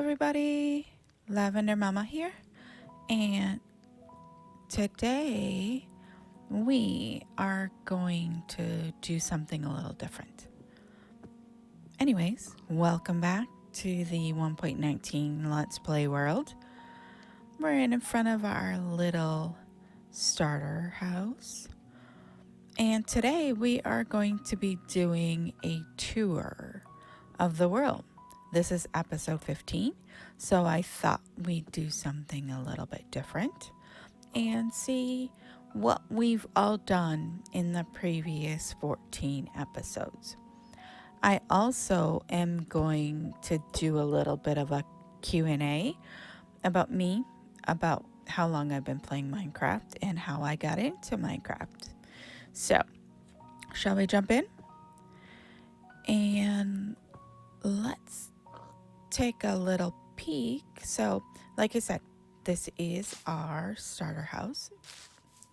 everybody, Lavender Mama here, and today we are going to do something a little different. Anyways, welcome back to the 1.19 Let's Play world. We're in front of our little starter house, and today we are going to be doing a tour of the world. This is episode 15, so I thought we'd do something a little bit different and see what we've all done in the previous 14 episodes. I also am going to do a little bit of a Q&A about me, about how long I've been playing Minecraft and how I got into Minecraft. So, shall we jump in? And let's take a little peek. So, like I said, this is our starter house.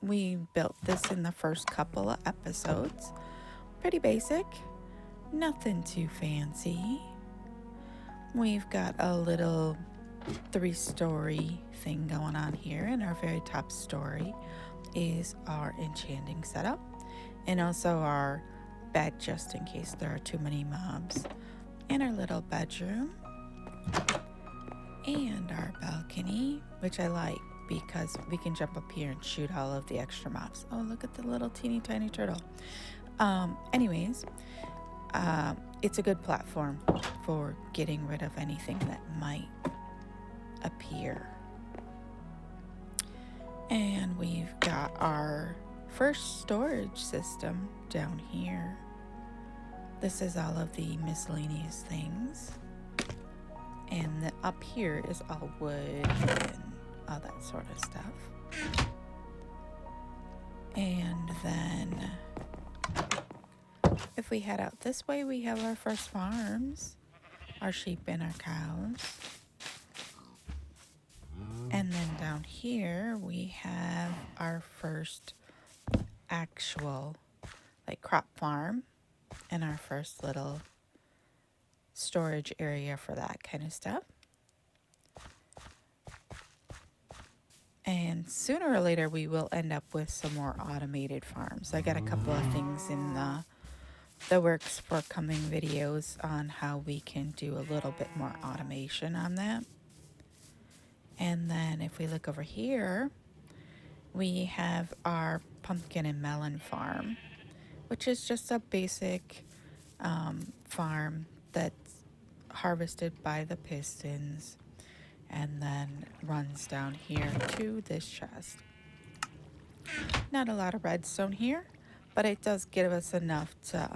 We built this in the first couple of episodes. Pretty basic, nothing too fancy. We've got a little 3-story thing going on here, and our very top story is our enchanting setup, and also our bed just in case there are too many mobs, and our little bedroom, and our balcony, which I like because we can jump up here and shoot all of the extra mobs. Oh, look at the little teeny tiny turtle. Anyways, it's a good platform for getting rid of anything that might appear. And we've got our first storage system down here. This is all of the miscellaneous things. And up here is all wood and all that sort of stuff. And then if we head out this way, we have our first farms, our sheep and our cows. And then down here we have our first actual crop farm and our first little storage area for that kind of stuff. And sooner or later we will end up with some more automated farms. I got a couple of things in the works for coming videos on how we can do a little bit more automation on that. And then if we look over here, we have our pumpkin and melon farm, which is just a basic farm that's harvested by the pistons and then runs down here to this chest. Not a lot of redstone here, but it does give us enough to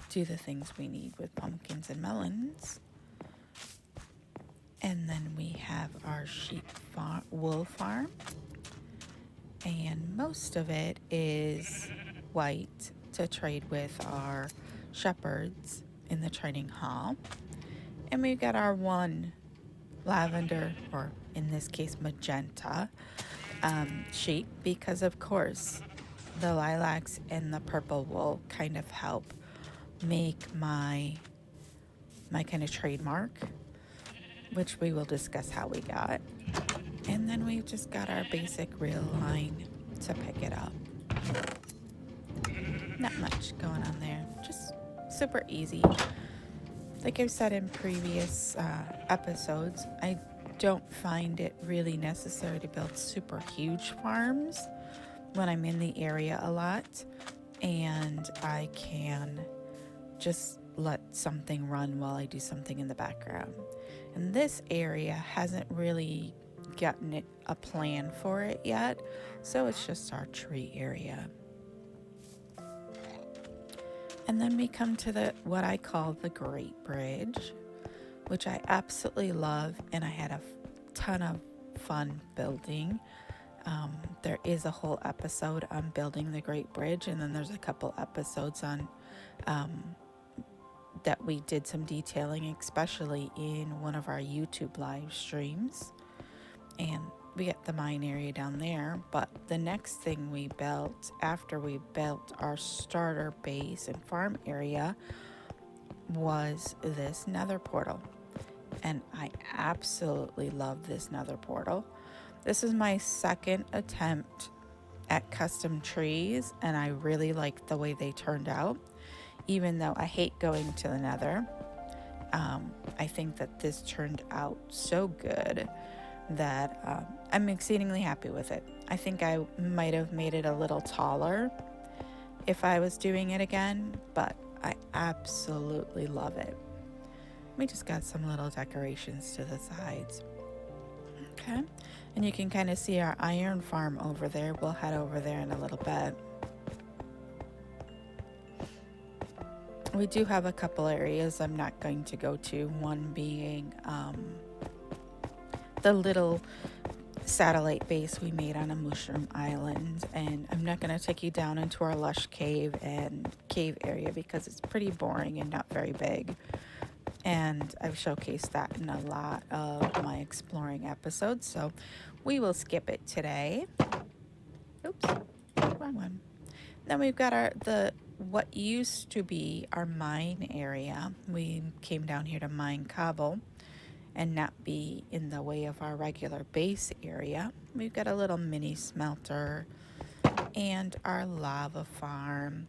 do the things we need with pumpkins and melons. And then we have our sheep wool farm, and most of it is white to trade with our shepherds in the trading hall. And we've got our one lavender, or in this case magenta, sheep, because of course the lilacs and the purple wool kind of help make my kind of trademark, which we will discuss how we got. And then we've just got our basic rail line to pick it up. Not much going on there, just super easy. Like I've said in previous episodes, I don't find it really necessary to build super huge farms when I'm in the area a lot, and I can just let something run while I do something in the background. And this area hasn't really gotten a plan for it yet, so it's just our tree area. And then we come to what I call the Great Bridge, which I absolutely love, and I had a ton of fun building. There is a whole episode on building the Great Bridge, and then there's a couple episodes on that we did some detailing, especially in one of our YouTube live streams. And we got the mine area down there, but the next thing we built after we built our starter base and farm area was this nether portal. and I absolutely love this nether portal. This is my second attempt at custom trees, and I really like the way they turned out. Even though I hate going to the nether, I think that this turned out so good that I'm exceedingly happy with it. I think I might have made it a little taller if I was doing it again, but I absolutely love it. We just got some little decorations to the sides. Okay, and you can kind of see our iron farm over there. We'll head over there in a little bit. We do have a couple areas I'm not going to go to, one being the little satellite base we made on a mushroom island, and I'm not going to take you down into our lush cave and cave area because it's pretty boring and not very big, and I've showcased that in a lot of my exploring episodes, so we will skip it today. Oops, wrong one. Then we've got what used to be our mine area. We came down here to mine cobble and not be in the way of our regular base area. We've got a little mini smelter and our lava farm,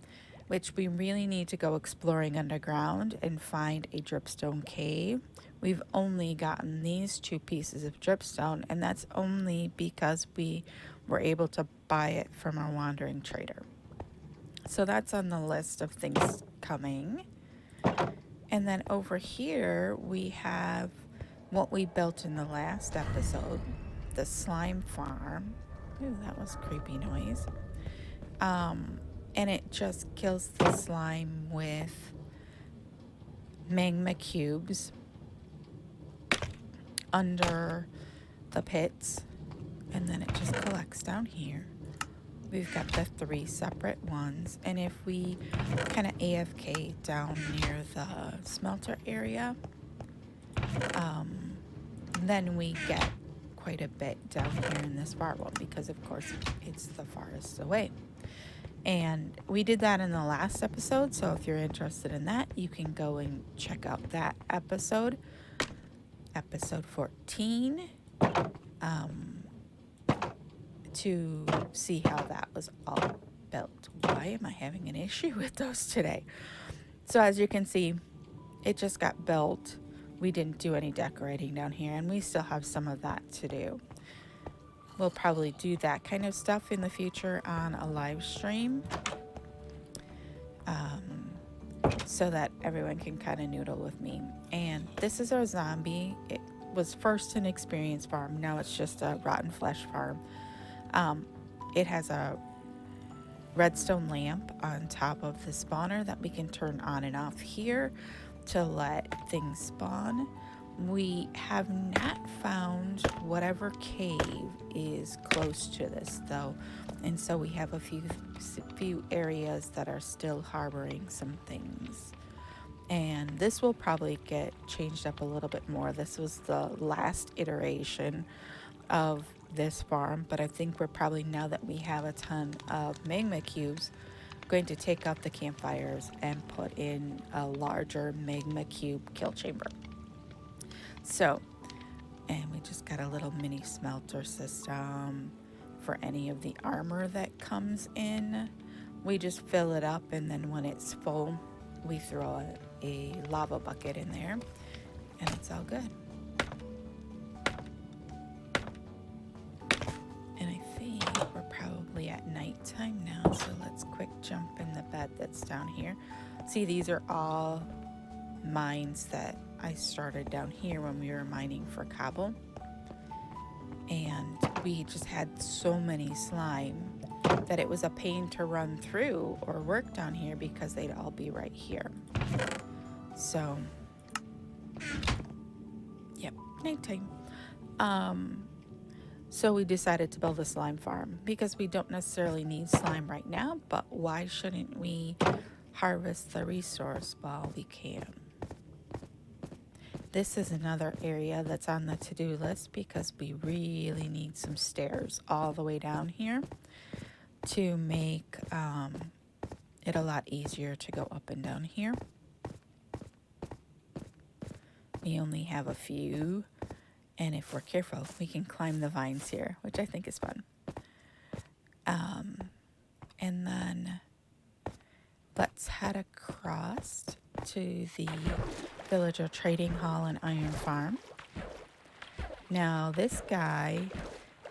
which we really need to go exploring underground and find a dripstone cave. We've only gotten these 2 pieces of dripstone, and that's only because we were able to buy it from our wandering trader. So that's on the list of things coming. And then over here we have what we built in the last episode, the slime farm. Ooh, that was a creepy noise. And it just kills the slime with magma cubes under the pits, and then it just collects down here. We've got the 3 separate ones, and if we kind of AFK down near the smelter area, then we get quite a bit down here in this far one because of course it's the farthest away. And we did that in the last episode, so if you're interested in that, you can go and check out that episode 14, to see how that was all built. Why am I having an issue with those today? So as you can see, it just got built. We didn't do any decorating down here, and we still have some of that to do. We'll probably do that kind of stuff in the future on a live stream, so that everyone can kind of noodle with me. And this is our zombie. It was first an experience farm. Now it's just a rotten flesh farm. It has a redstone lamp on top of the spawner that we can turn on and off here to let things spawn. We have not found whatever cave is close to this though, and so we have a few areas that are still harboring some things, and this will probably get changed up a little bit more. This was the last iteration of this farm, but I think we're probably, now that we have a ton of magma cubes, going to take out the campfires and put in a larger magma cube kill chamber. So, and we just got a little mini smelter system for any of the armor that comes in. We just fill it up, and then when it's full, we throw a lava bucket in there, and it's all good. And I think we're probably at nighttime now, so let's quick jump in the bed that's down here. See, these are all mines that I started down here when we were mining for cobble, and we just had so many slime that it was a pain to run through or work down here because they'd all be right here. So yep, nighttime. So we decided to build a slime farm because we don't necessarily need slime right now, but why shouldn't we harvest the resource while we can? This is another area that's on the to-do list because we really need some stairs all the way down here to make it a lot easier to go up and down here. We only have a few, and if we're careful, we can climb the vines here, which I think is fun. And then let's head across to the Villager Trading Hall and Iron Farm. Now, this guy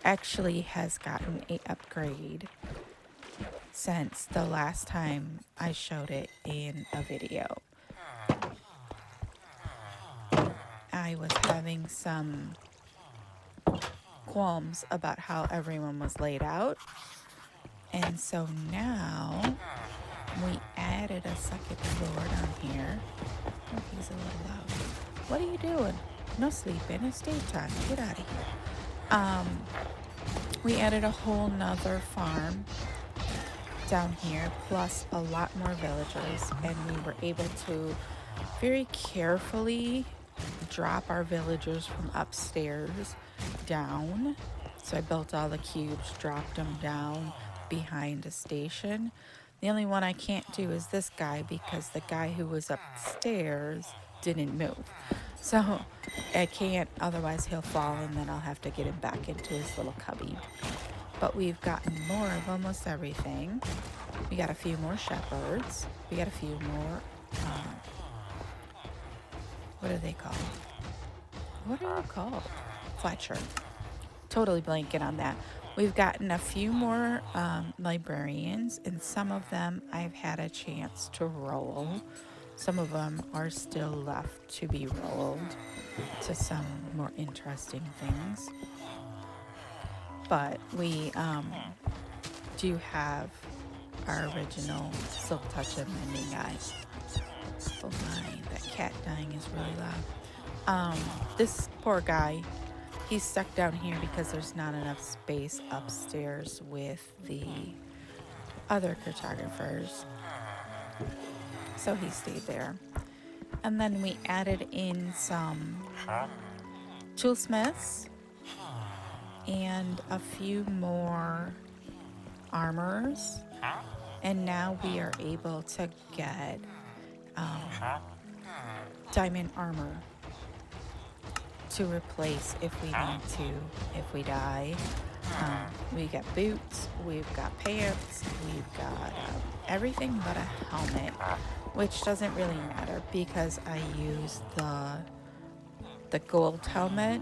actually has gotten an upgrade since the last time I showed it in a video. I was having some qualms about how everyone was laid out, and so now we added a second floor down here. Oh, he's a little loud. What are you doing? No sleeping, it's daytime. Get out of here. We added a whole nother farm down here, plus a lot more villagers, and we were able to very carefully drop our villagers from upstairs down. So I built all the cubes, dropped them down behind a station. The only one I can't do is this guy, because the guy who was upstairs didn't move. So I can't, otherwise he'll fall and then I'll have to get him back into his little cubby. But we've gotten more of almost everything. We got a few more shepherds. We got a few more, what are they called? What are you called? Fletcher. Totally blanking on that. We've gotten a few more librarians, and some of them I've had a chance to roll. Some of them are still left to be rolled to some more interesting things. But we do have our original Silk Touch and Mending guy. Oh my, that cat dying is really loud. This poor guy, he's stuck down here because there's not enough space upstairs with the other cartographers. So he stayed there. And then we added in some toolsmiths and a few more armors. And now we are able to get diamond armor to replace if we need to, if we die. We got boots, we've got pants, we've got everything but a helmet, which doesn't really matter because I use the gold helmet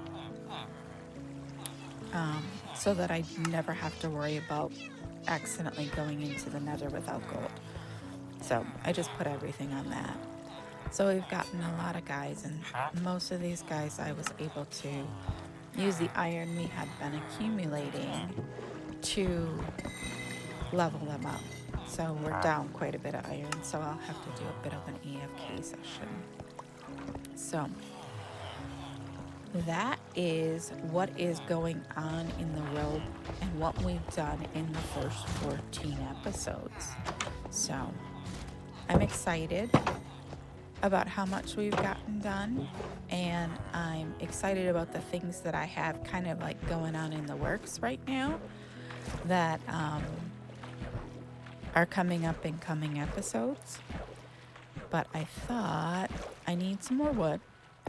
so that I never have to worry about accidentally going into the nether without gold. So I just put everything on that. So we've gotten a lot of guys, and most of these guys I was able to use the iron we had been accumulating to level them up. So we're down quite a bit of iron, so I'll have to do a bit of an AFK session. So that is what is going on in the world and what we've done in the first 14 episodes. So I'm excited about how much we've gotten done, and I'm excited about the things that I have kind of like going on in the works right now that are coming up in coming episodes. But I thought I need some more wood,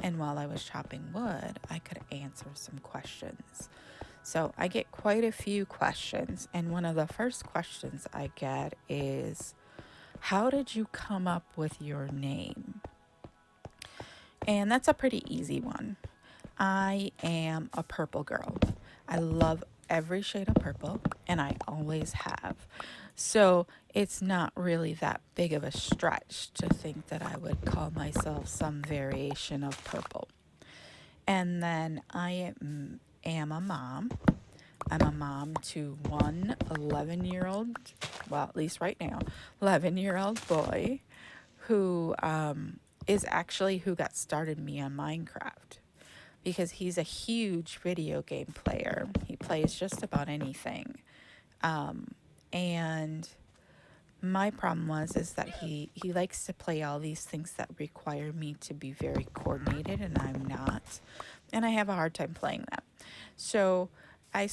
and while I was chopping wood, I could answer some questions. So I get quite a few questions, and one of the first questions I get is, how did you come up with your name? And that's a pretty easy one. I am a purple girl. I love every shade of purple, and I always have. So it's not really that big of a stretch to think that I would call myself some variation of purple. And then I am a mom. I'm a mom to one 11-year-old, well, at least right now, 11-year-old boy who is actually who got started me on Minecraft, because he's a huge video game player. He plays just about anything. And my problem is that he likes to play all these things that require me to be very coordinated, and I'm not. And I have a hard time playing that. So I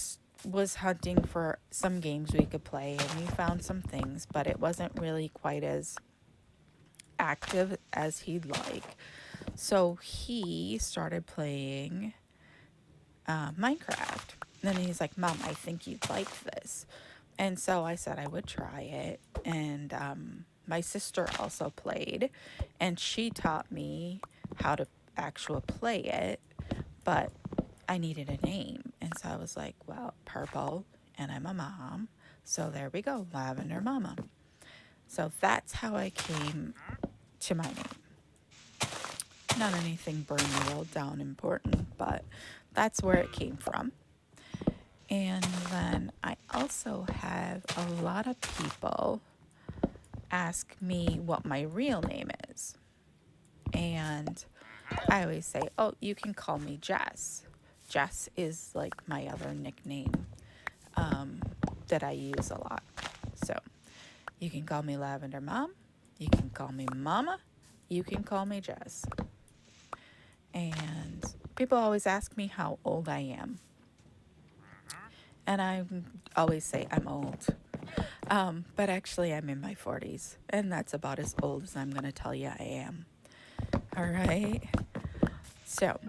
was hunting for some games we could play, and we found some things, but it wasn't really quite as active as he'd like. So he started playing Minecraft. And then he's like, Mom, I think you'd like this. And so I said I would try it. And my sister also played, and she taught me how to actually play it, but I needed a name. And so I was like, well, purple, and I'm a mom. So there we go, Lavender Mama. So that's how I came to my name. Not anything burn the world down important, but that's where it came from. And then I also have a lot of people ask me what my real name is. And I always say, oh, you can call me Jess. Jess is like my other nickname that I use a lot. So you can call me Lavender Mom. You can call me Mama. You can call me Jess. And people always ask me how old I am. And I always say I'm old. But actually, I'm in my 40s. And that's about as old as I'm going to tell you I am. All right. So,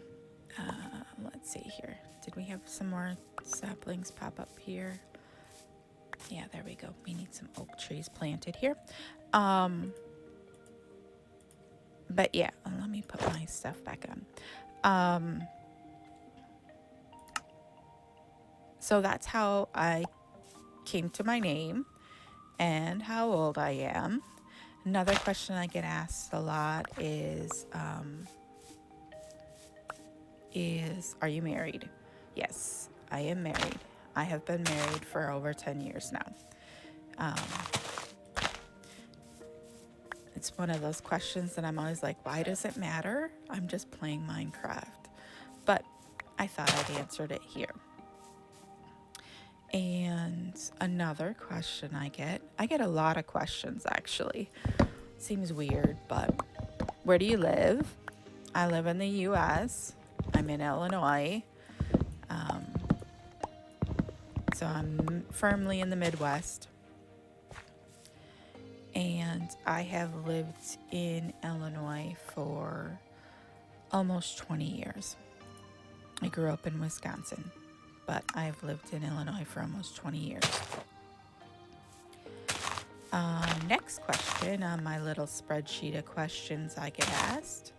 let's see here. Did we have some more saplings pop up here? Yeah, there we go. We need some oak trees planted here. But yeah, let me put my stuff back on. So that's how I came to my name and how old I am. Another question I get asked a lot is are you married? Yes, I am married. I have been married for over 10 years now. It's one of those questions that I'm always like, why does it matter? I'm just playing Minecraft. But I thought I'd answered it here. And another question I get a lot of questions actually. Seems weird, but where do you live? I live in the US. I'm in Illinois. So I'm firmly in the Midwest. And I have lived in Illinois for almost 20 years. I grew up in Wisconsin, but I've lived in Illinois for almost 20 years. Next question on my little spreadsheet of questions I get asked.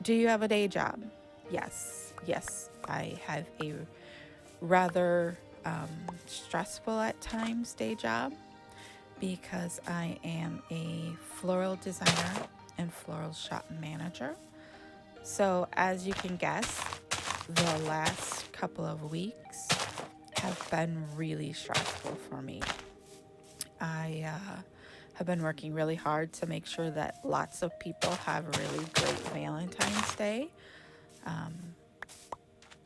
Do you have a day job? Yes, I have a rather stressful at times day job because I am a floral designer and floral shop manager. So as you can guess, the last couple of weeks have been really stressful for me. I have been working really hard to make sure that lots of people have a really great Valentine's Day.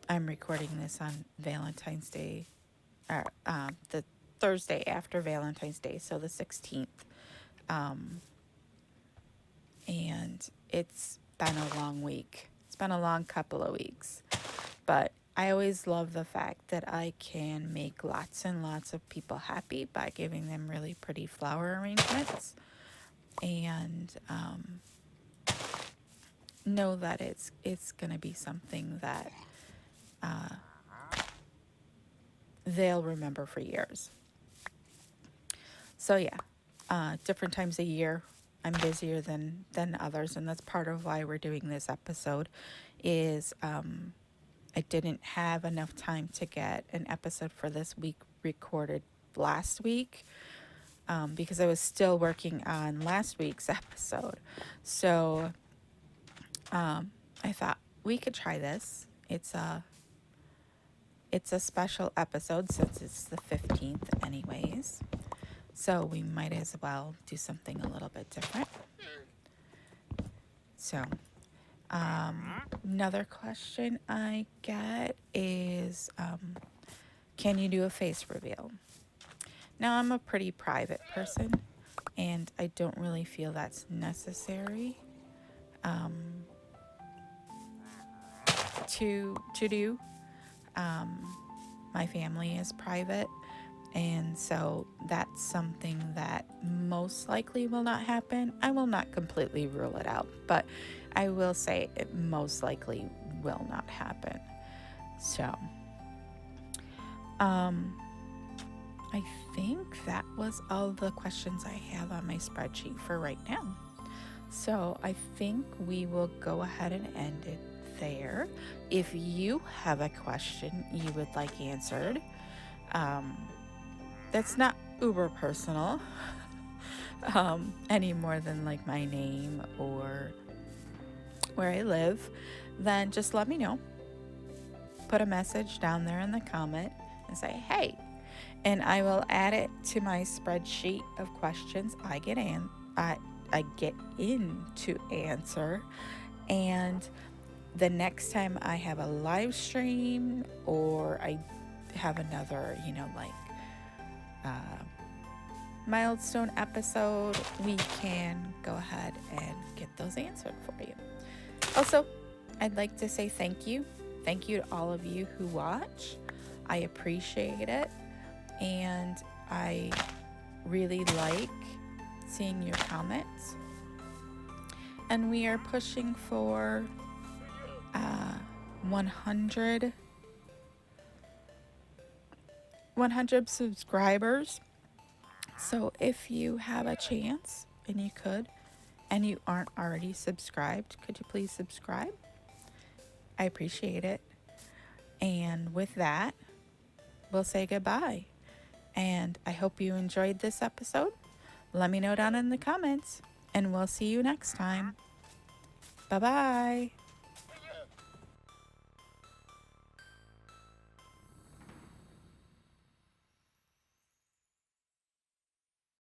I'm recording this on Valentine's Day, or the Thursday after Valentine's Day, so the 16th. And it's been a long week. It's been a long couple of weeks. But I always love the fact that I can make lots and lots of people happy by giving them really pretty flower arrangements. And know that it's going to be something that they'll remember for years. So yeah, different times a year I'm busier than others, and that's part of why we're doing this episode is I didn't have enough time to get an episode for this week recorded last week because I was still working on last week's episode. So I thought we could try this. It's a special episode since it's the 15th anyways. So we might as well do something a little bit different. So another question I get is, can you do a face reveal? Now, I'm a pretty private person, and I don't really feel that's necessary to do. My family is private, And so that's something that most likely will not happen. I will not completely rule it out, but I will say it most likely will not happen. So, I think that was all the questions I have on my spreadsheet for right now. So I think we will go ahead and end it there. If you have a question you would like answered, that's not uber personal any more than like my name or where I live, then just let me know. Put a message down there in the comment and say, hey, and I will add it to my spreadsheet of questions I get in to answer. And the next time I have a live stream or I have another, milestone episode, we can go ahead and get those answered for you. Also, I'd like to say thank you. Thank you to all of you who watch. I appreciate it. And I really like seeing your comments. And we are pushing for 100 subscribers. So if you have a chance and you could, and you aren't already subscribed, could you please subscribe? I appreciate it. And with that, we'll say goodbye. And I hope you enjoyed this episode. Let me know down in the comments, and we'll see you next time. Bye-bye.